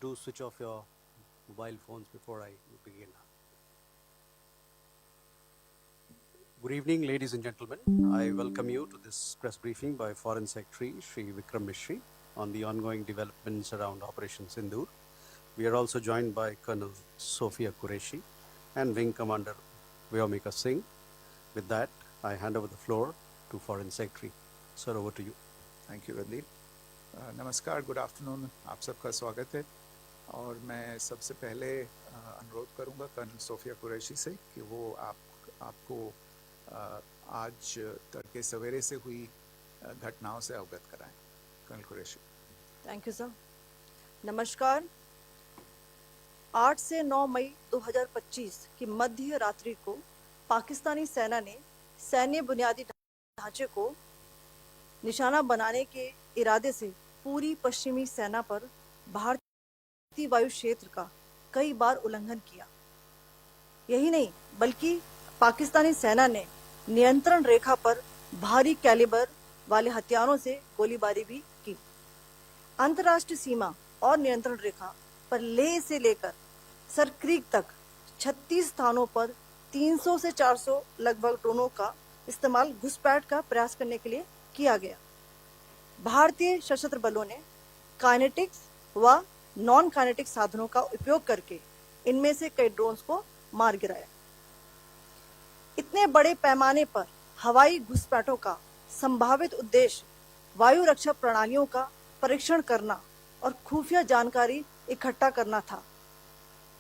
do switch off your mobile phones before I begin. Good evening, ladies and gentlemen. I welcome you to this press briefing by Foreign Secretary Shri Vikram Misri on the ongoing developments around Operation Sindoor. We are also joined by Colonel Sophia Qureshi and Wing Commander Vyomika Singh. With that, I hand over the floor to Foreign Secretary. Sir, over to you. Thank you Randeep. नमस्कार, good afternoon, आप सबका स्वागत है। और मैं सबसे पहले अनुरोध करूंगा कर्नल सोफिया कुरैशी से कि वो आपको आज तड़के सवेरे से हुई घटनाओं से अवगत कराएं। Colonel Qureshi. Thank you sir. नमस्कार। 8 से 9 मई 2025 की मध्य रात्रि को पाकिस्तानी सेना ने सैन्य बुनियादी ढांचे को निशाना बनाने के इरादे से पूरी पश्चिमी सेना पर भारतीय वायु क्षेत्र का कई बार उल्लंघन किया। यही नहीं बल्कि पाकिस्तानी सेना ने नियंत्रण रेखा पर भारी कैलिबर वाले हथियारों से गोलीबारी भी की। अंतर्राष्ट्रीय सीमा और नियंत्रण रेखा पर लेह से लेकर सर क्रीक तक 36 स्थानों पर 300 से 400 लगभग ड्रोनों का इस्तेमाल घुसपैठ का प्रयास करने के लिए किया गया। भारतीय सशस्त्र बलों ने काइनेटिक्स व नॉन काइनेटिक साधनों का उपयोग करके इनमें से कई ड्रोन्स को मार गिराया। इतने बड़े पैमाने पर हवाई घुसपैठों का संभावित उद्देश्य वायु रक्षा प्रणालियों का परीक्षण करना और खुफिया जानकारी इकट्ठा करना था।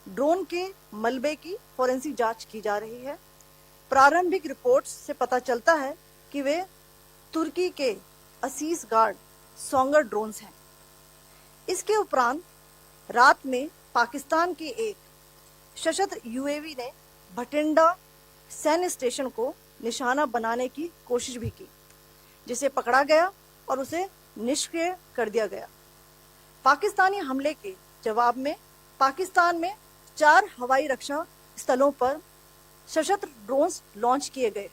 ड्रोन के मलबे की फोरेंसिक जांच की जा रही है। प्रारंभिक रिपोर्ट्स से पता चलता है कि वे तुर्की के असीस गार्ड सोंगर ड्रोन्स हैं। इसके उपरांत रात में पाकिस्तान के एक सशस्त्र यूएवी ने भटिंडा सैन्य स्टेशन को निशाना बनाने की कोशिश भी की, जिसे पकड़ा गया और उसे निष्क्रिय कर दिया गया। पाकिस्तानी हमले के जवाब में पाकिस्तान में 4 हवाई रक्षा स्थलों पर सशस्त्र ड्रोन्स लॉन्च किए गए।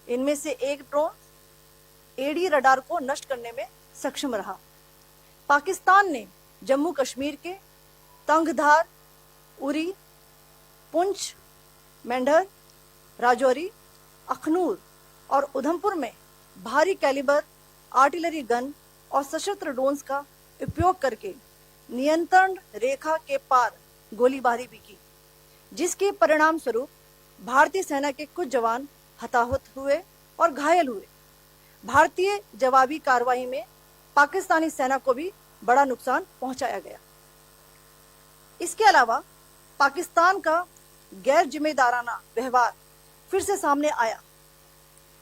इनमें से एक ड्रोन एडी रडार को नष्ट करने में सक्षम रहा। पाकिस्तान ने जम्मू कश्मीर के तंगधार, उरी, पुंछ, मेंढर, राजौरी, अखनूर और उधमपुर में भारी कैलिबर आर्टिलरी गन और सशस्त्र ड्रोन्स का उपयोग करके नियंत्रण रेखा के पार गोलीबारी भी की, जिसके परिणाम स्वरूप भारतीय सेना के कुछ जवान हताहत हुए और घायल हुए। भारतीय जवाबी कार्रवाई में पाकिस्तानी सेना को भी बड़ा नुकसान पहुंचाया गया। इसके अलावा पाकिस्तान का गैर जिम्मेदाराना व्यवहार फिर से सामने आया।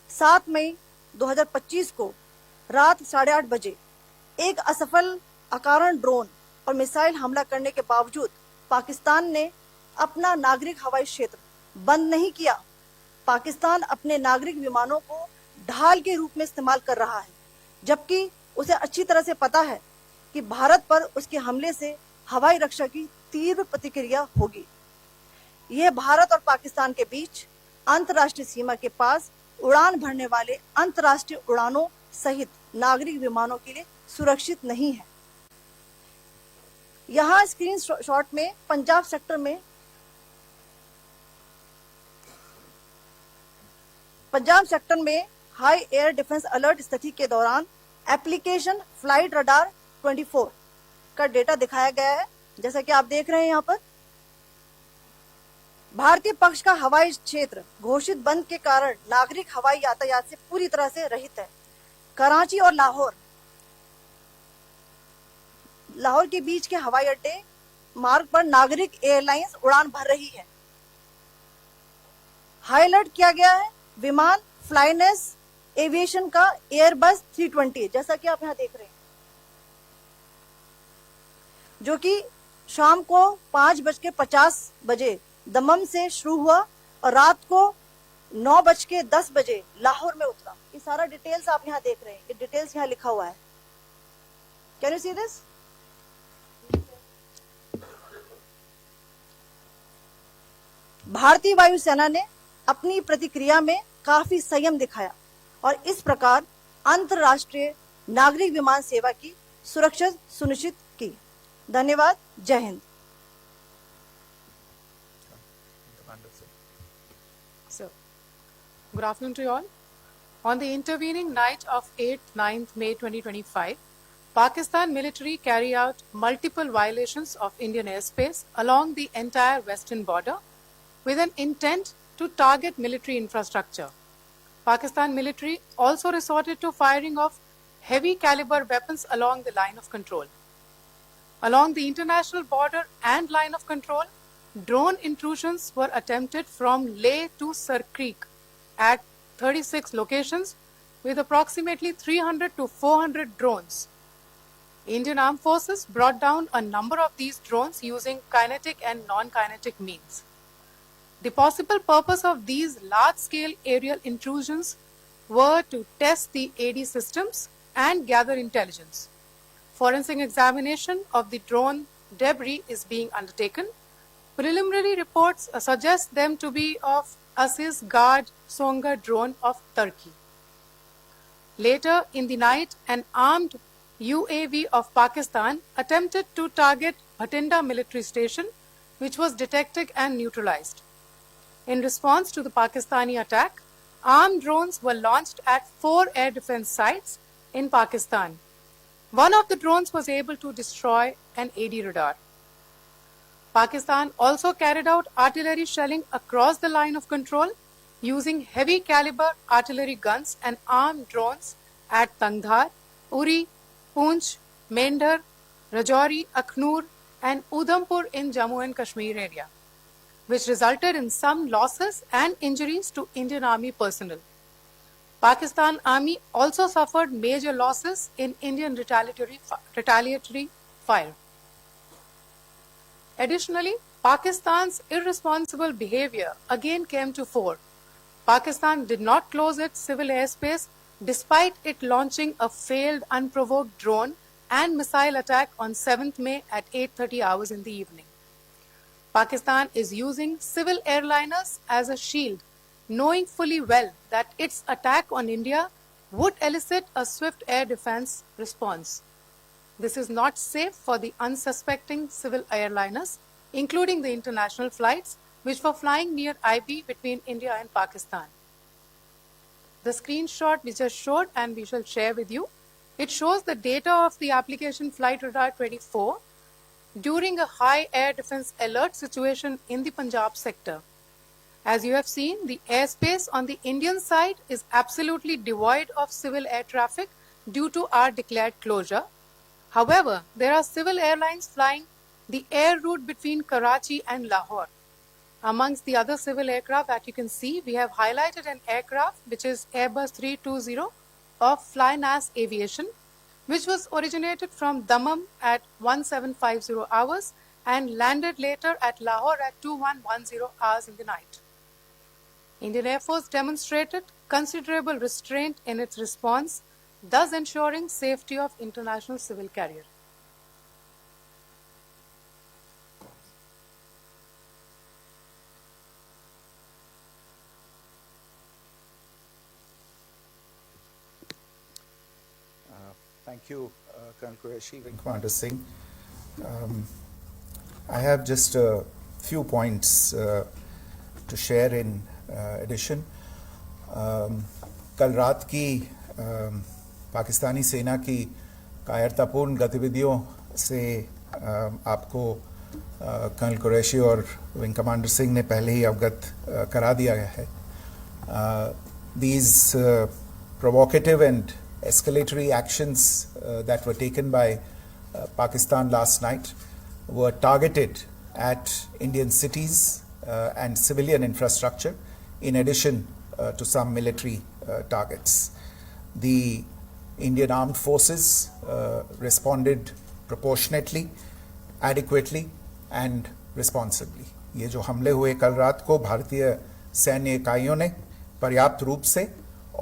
7 मई 2025 को रात 8:30 बजे एक असफल अकारण ड्रोन और मिसाइल हमला करने के बावजूद पाकिस्तान ने अपना नागरिक हवाई क्षेत्र बंद नहीं किया। पाकिस्तान अपने नागरिक विमानों को ढाल के रूप में इस्तेमाल कर रहा है, जबकि उसे अच्छी तरह से पता है कि भारत पर उसके हमले से हवाई रक्षा की तीव्र प्रतिक्रिया होगी। यह भारत और पाकिस्तान के बीच अंतर्राष्ट्रीय सीमा के पास उड़ान भरने वाले अंतर्राष्ट्रीय उड़ानों सहित नागरिक विमानों के लिए सुरक्षित नहीं है। यहाँ स्क्रीन शॉट में पंजाब सेक्टर में हाई एयर डिफेंस अलर्ट स्थिति के दौरान एप्लीकेशन फ्लाइट रडार 24 का डेटा दिखाया गया है। जैसा कि आप देख रहे हैं यहाँ पर भारतीय पक्ष का हवाई क्षेत्र घोषित बंद के कारण नागरिक हवाई यातायात से पूरी तरह से रहित है। कराची और लाहौर के बीच के हवाई अड्डे मार्ग पर नागरिक एयरलाइंस उड़ान भर रही है। हाई अलर्ट किया गया है विमान फ्लाइनेस एविएशन का एयरबस 320, जैसा कि आप यहाँ देख रहे हैं, जो कि शाम को 5:50 बजे दमम से शुरू हुआ और रात को 9:10 बजे लाहौर में उतरा। ये सारा डिटेल्स आप यहाँ देख रहे हैं। ये डिटेल्स यहाँ लिखा हुआ है। Can you see this? भारतीय वायुसेना ने अपनी प्रतिक्रिया में काफी संयम दिखाया और इस प्रकार अंतरराष्ट्रीय नागरिक विमान सेवा की सुरक्षा सुनिश्चित की। धन्यवाद। जय Hind. Commander Singh. So, good afternoon to you all. On the intervening night of 8th 9th May 2025, Pakistan military carry out multiple violations of Indian airspace along the entire western border with an intent to target military infrastructure. Pakistan military also resorted to firing of heavy caliber weapons along the line of control. Along the international border and line of control, drone intrusions were attempted from Leh to Sir Creek at 36 locations with approximately 300 to 400 drones. Indian Armed Forces brought down a number of these drones using kinetic and non-kinetic means. The possible purpose of these large-scale aerial intrusions were to test the AD systems and gather intelligence. Forensic examination of the drone debris is being undertaken. Preliminary reports suggest them to be of Aziz Guard Songa drone of Turkey. Later in the night, an armed UAV of Pakistan attempted to target Bhatinda military station, which was detected and neutralized. In response to the Pakistani attack, armed drones were launched at 4 air defense sites in Pakistan. One of the drones was able to destroy an AD radar. Pakistan also carried out artillery shelling across the line of control using heavy caliber artillery guns and armed drones at Tangdhar, Uri, Poonch, Mendhar, Rajouri, Akhnur and Udhampur in Jammu and Kashmir area, which resulted in some losses and injuries to Indian Army personnel. Pakistan Army also suffered major losses in Indian retaliatory fire. Additionally, Pakistan's irresponsible behavior again came to fore. Pakistan did not close its civil airspace despite it launching a failed unprovoked drone and missile attack on 7th May at 8:30 hours in the evening. Pakistan is using civil airliners as a shield, knowing fully well that its attack on India would elicit a swift air defense response. This is not safe for the unsuspecting civil airliners, including the international flights, which were flying near IB between India and Pakistan. The screenshot we just showed and we shall share with you, it shows the data of the application Flight Radar 24 during a high air defense alert situation in the Punjab sector. As you have seen, the airspace on the Indian side is absolutely devoid of civil air traffic due to our declared closure. However, there are civil airlines flying the air route between Karachi and Lahore. Amongst the other civil aircraft that you can see, we have highlighted an aircraft which is Airbus 320 of FlyNAS Aviation, which was originated from Dammam at 1750 hours and landed later at Lahore at 2110 hours in the night. Indian Air Force demonstrated considerable restraint in its response, thus ensuring safety of international civil carrier. Thank you, Colonel Qureshi, Wing Commander Singh. I have just a few points to share in addition. कल रात की पाकिस्तानी सेना की कायरतापूर्ण गतिविधियों से आपको colonel Qureshi और विंग कमांडर सिंह ने पहले ही अवगत करा दिया गया है. These provocative and escalatory actions that were taken by Pakistan last night were targeted at Indian cities and civilian infrastructure, in addition to some military targets. The Indian Armed Forces responded proportionately, adequately and responsibly. ये जो हमले हुए कल रात को भारतीय सैन्य इकाइयों ने पर्याप्त रूप से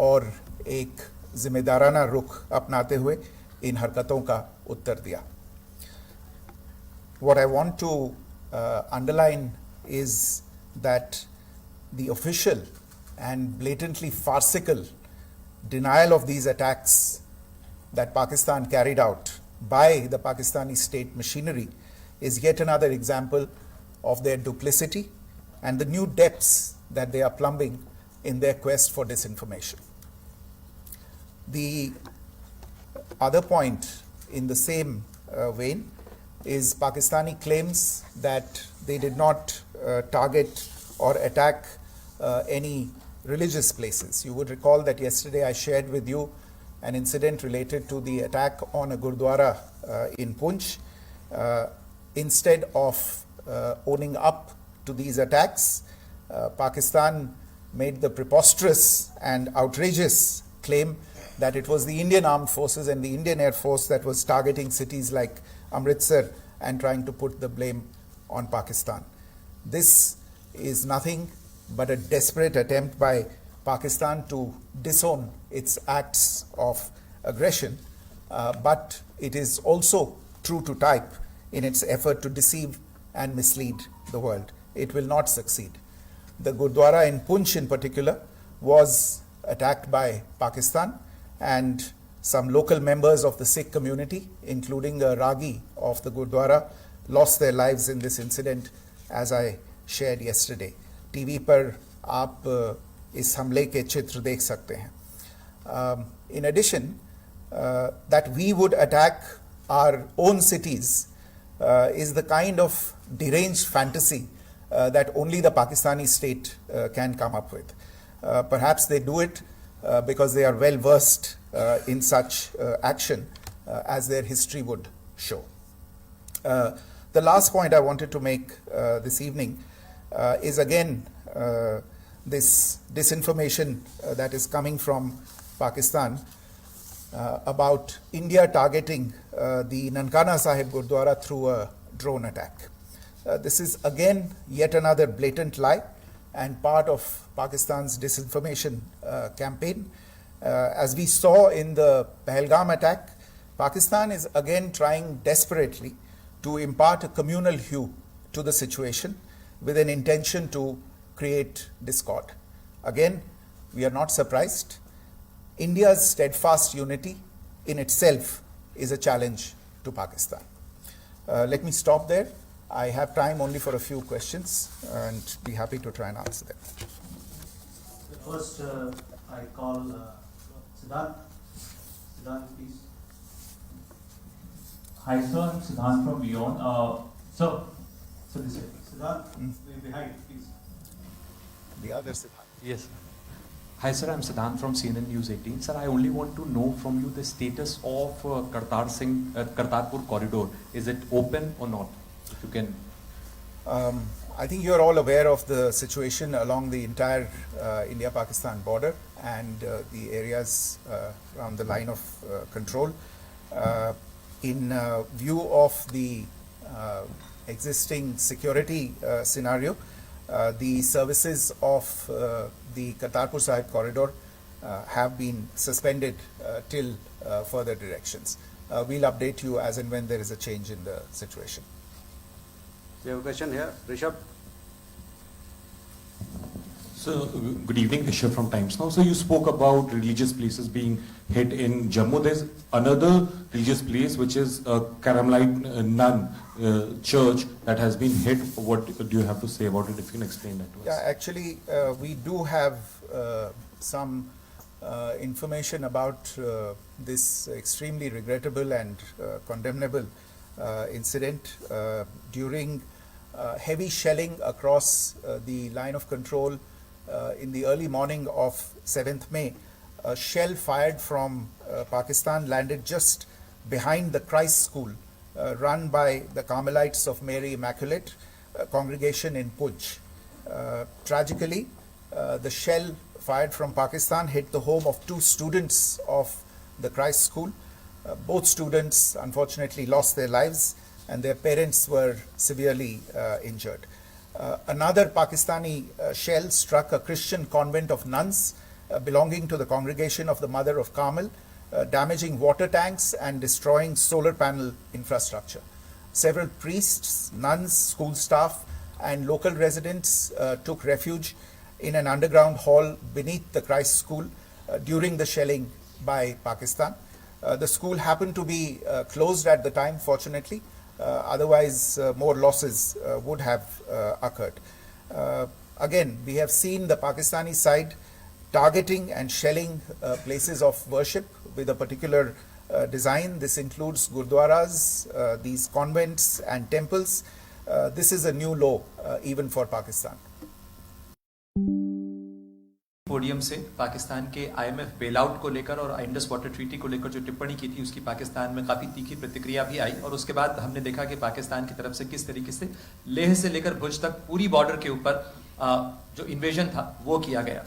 और एक जिम्मेदाराना रुख अपनाते हुए इन हरकतों का उत्तर दिया. What I want to underline is that the official and blatantly farcical denial of these attacks that Pakistan carried out by the Pakistani state machinery is yet another example of their duplicity and the new depths that they are plumbing in their quest for disinformation. The other point in the same vein is Pakistani claims that they did not target or attack any religious places. You would recall that yesterday I shared with you an incident related to the attack on a Gurdwara in Poonch. Instead of owning up to these attacks, Pakistan made the preposterous and outrageous claim that it was the Indian Armed Forces and the Indian Air Force that was targeting cities like Amritsar and trying to put the blame on Pakistan. This is nothing but a desperate attempt by Pakistan to disown its acts of aggression, but it is also true to type in its effort to deceive and mislead the world. It will not succeed. The Gurdwara in Poonch in particular was attacked by Pakistan, and some local members of the Sikh community, including a Ragi of the Gurdwara, lost their lives in this incident, as I shared yesterday. TV पर आप इस हमले के चित्र देख सकते हैं. In addition, that we would attack our own cities is the kind of deranged fantasy that only the Pakistani state can come up with. Perhaps they do it because they are well versed in such action, as their history would show. The last point I wanted to make this evening is again this disinformation that is coming from Pakistan about India targeting the Nankana Sahib Gurdwara through a drone attack. This is again yet another blatant lie and part of Pakistan's disinformation campaign. As we saw in the Pahalgam attack, Pakistan is again trying desperately to impart a communal hue to the situation with an intention to create discord. Again, we are not surprised. India's steadfast unity in itself is a challenge to Pakistan. Let me stop there. I have time only for a few questions and be happy to try and answer them. First, I call Siddharth. Siddharth, please. Hi, sir. I'm Siddharth from Beyond. So this way. Siddharth, behind, please. The other Siddharth. Yes. Hi sir, I'm Siddhant from CNN News 18. Sir, I only want to know from you the status of Kartarpur corridor. Is it open or not? If you can. I think you're all aware of the situation along the entire India-Pakistan border and the areas around the line of control. In view of the existing security scenario, the services of the Kartarpur Sahib corridor have been suspended till further directions. We'll update you as and when there is a change in the situation. We have a question here. Rishabh. So, good evening, Rishabh from Times Now. So, you spoke about religious places being hit in Jammu. There's another religious place which is Karamlite Nun church that has been hit. What do you have to say about it, if you can explain that to us? Yeah, actually, we do have some information about this extremely regrettable and condemnable incident. During heavy shelling across the line of control in the early morning of 7th May, a shell fired from Pakistan landed just behind the Christ School run by the Carmelites of Mary Immaculate congregation in Poonch. Tragically, the shell fired from Pakistan hit the home of 2 students of the Christ School. Both students unfortunately lost their lives and their parents were severely injured. Another Pakistani shell struck a Christian convent of nuns belonging to the congregation of the Mother of Carmel, damaging water tanks and destroying solar panel infrastructure. Several priests, nuns, school staff and local residents took refuge in an underground hall beneath the Christ School during the shelling by Pakistan. The school happened to be closed at the time, fortunately. Otherwise, more losses would have occurred. Again, we have seen the Pakistani side targeting and shelling places of worship with a particular design. This includes gurdwaras, these convents and temples. This is a new low even for Pakistan. Podium से पाकिस्तान के IMF bailout को लेकर और Indus water treaty को लेकर जो टिप्पणी की थी उसकी पाकिस्तान में काफ़ी तीखी प्रतिक्रिया भी आई और उसके बाद हमने देखा कि पाकिस्तान की तरफ से किस तरीके से लेह से लेकर भुज तक पूरी बॉर्डर के ऊपर जो इन्वेजन था वो किया गया।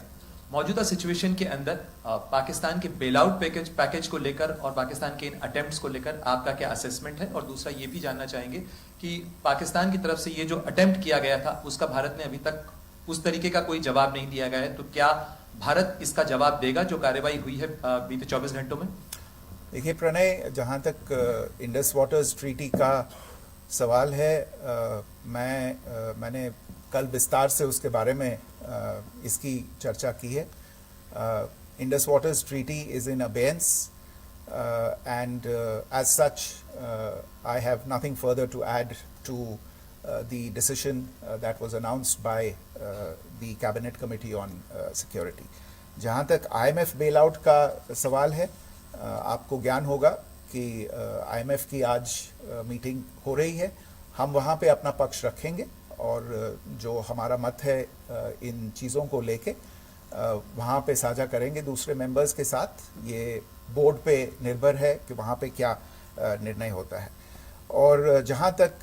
मौजूदा सिचुएशन के अंदर पाकिस्तान के बेलआउट पैकेज को लेकर और पाकिस्तान के इन अटेम्प्ट्स को लेकर आपका क्या असेसमेंट है, और दूसरा ये भी जानना चाहेंगे कि पाकिस्तान की तरफ से ये जो अटेम्प्ट किया गया था उसका भारत ने अभी तक उस तरीके का कोई जवाब नहीं दिया गया है, तो क्या भारत इसका जवाब देगा जो कार्रवाई हुई है बीते 24 घंटों में? देखिए प्रणय, जहाँ तक इंडस वाटर्स ट्रीटी का सवाल है, मैंने कल विस्तार से उसके बारे में इसकी चर्चा की है। Indus waters treaty is in abeyance and as such I have nothing further to add to the decision that was announced by the Cabinet Committee on Security. जहाँ तक IMF bailout का सवाल है, आपको ज्ञान होगा कि IMF की आज मीटिंग हो रही है। हम वहाँ पे अपना पक्ष रखेंगे और जो हमारा मत है इन चीज़ों को लेके वहाँ पे साझा करेंगे दूसरे मेंबर्स के साथ। ये बोर्ड पे निर्भर है कि वहाँ पे क्या निर्णय होता है। और जहाँ तक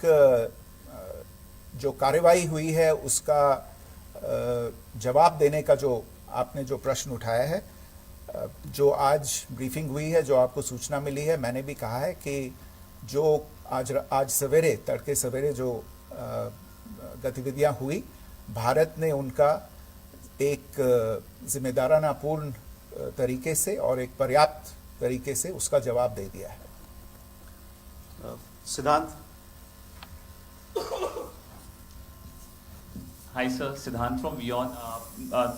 जो कार्रवाई हुई है उसका जवाब देने का जो आपने जो प्रश्न उठाया है, जो आज ब्रीफिंग हुई है, जो आपको सूचना मिली है, मैंने भी कहा है कि जो आज सवेरे तड़के सवेरे जो गतिविधियां हुई, भारत ने उनका एक जिम्मेदाराना पूर्ण तरीके से और एक पर्याप्त तरीके से उसका जवाब दे दिया है। सिद्धांत। Hi, sir. Siddhant from WION.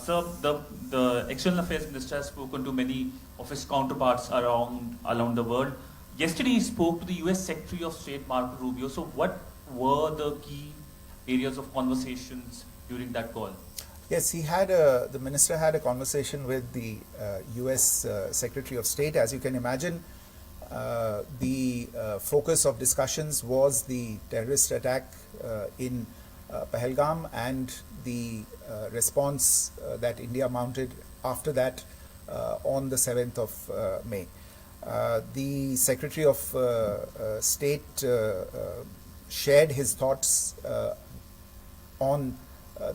Sir, the External Affairs Minister has spoken to many of his counterparts around the world. Yesterday, he spoke to the U.S. Secretary of State Marco Rubio. So, what were the key areas of conversations during that call? Yes, the minister had a conversation with the U.S. Secretary of State. As you can imagine, the focus of discussions was the terrorist attack in Pahalgam and the response that India mounted after that on the 7th of May. The Secretary of State shared his thoughts on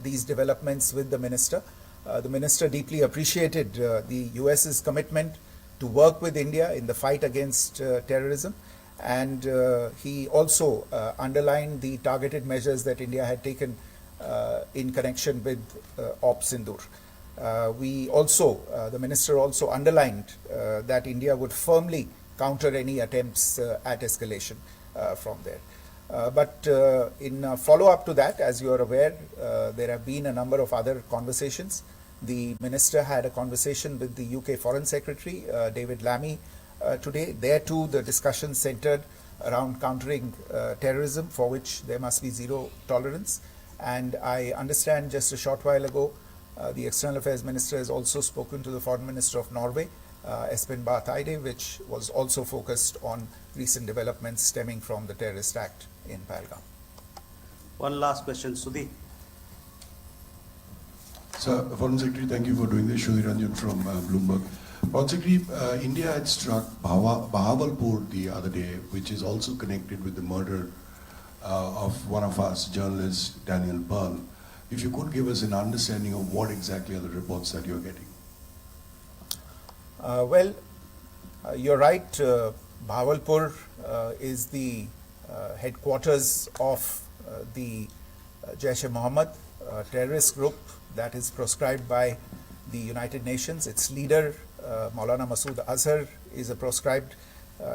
these developments with the minister. The minister deeply appreciated the US's commitment to work with India in the fight against terrorism, and he also underlined the targeted measures that India had taken in connection with Op Sindoor. The minister also underlined that India would firmly counter any attempts at escalation from there. But in follow-up to that, as you are aware, there have been a number of other conversations. The minister had a conversation with the UK Foreign Secretary, David Lammy, today. There too, the discussion centered around countering terrorism, for which there must be zero tolerance. And I understand just a short while ago, the External Affairs Minister has also spoken to the Foreign Minister of Norway, Espen Barth Eide, which was also focused on recent developments stemming from the terrorist act in Pahalgam. One last question, Sudhi. Sir, Foreign Secretary, thank you for doing this. Sudhi Ranjan from Bloomberg. Foreign Secretary, India had struck Bahawalpur the other day, which is also connected with the murder of one of us, journalist Daniel Pearl. If you could give us an understanding of what exactly are the reports that you're getting. You're right. Bahawalpur is the headquarters of the Jaish-e-Mohammed terrorist group that is proscribed by the United Nations. Its leader, Maulana Masood Azhar, is a proscribed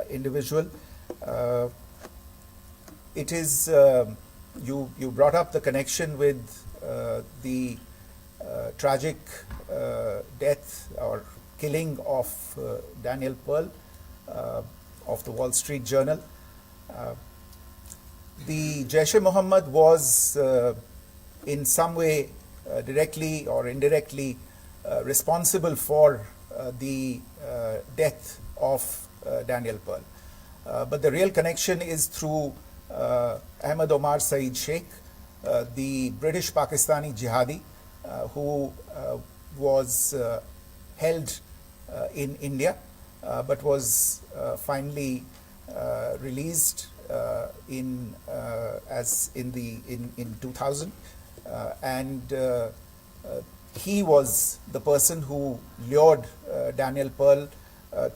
individual. It is, you brought up the connection with the tragic death or killing of Daniel Pearl. of the Wall Street Journal. The Jaish-e-Mohammed was in some way directly or indirectly responsible for the death of Daniel Pearl. But the real connection is through Ahmad Omar Saeed Sheikh, the British Pakistani jihadi who was held in India but was finally released in 2000, and he was the person who lured Daniel Pearl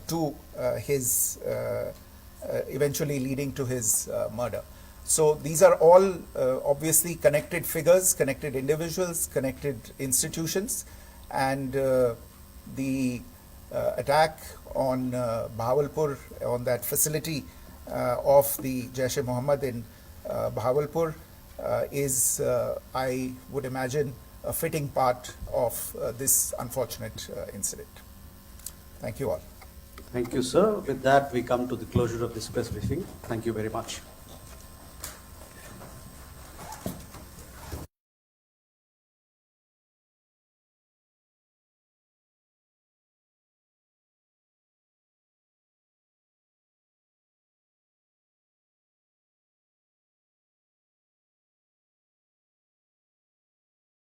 to his eventually leading to his murder. So these are all obviously connected figures, connected individuals, connected institutions, and the attack on Bahawalpur, on that facility of the Jaish-e-Mohammed in Bahawalpur is, I would imagine, a fitting part of this unfortunate incident. Thank you all. Thank you, sir. With that, we come to the closure of this press briefing. Thank you very much.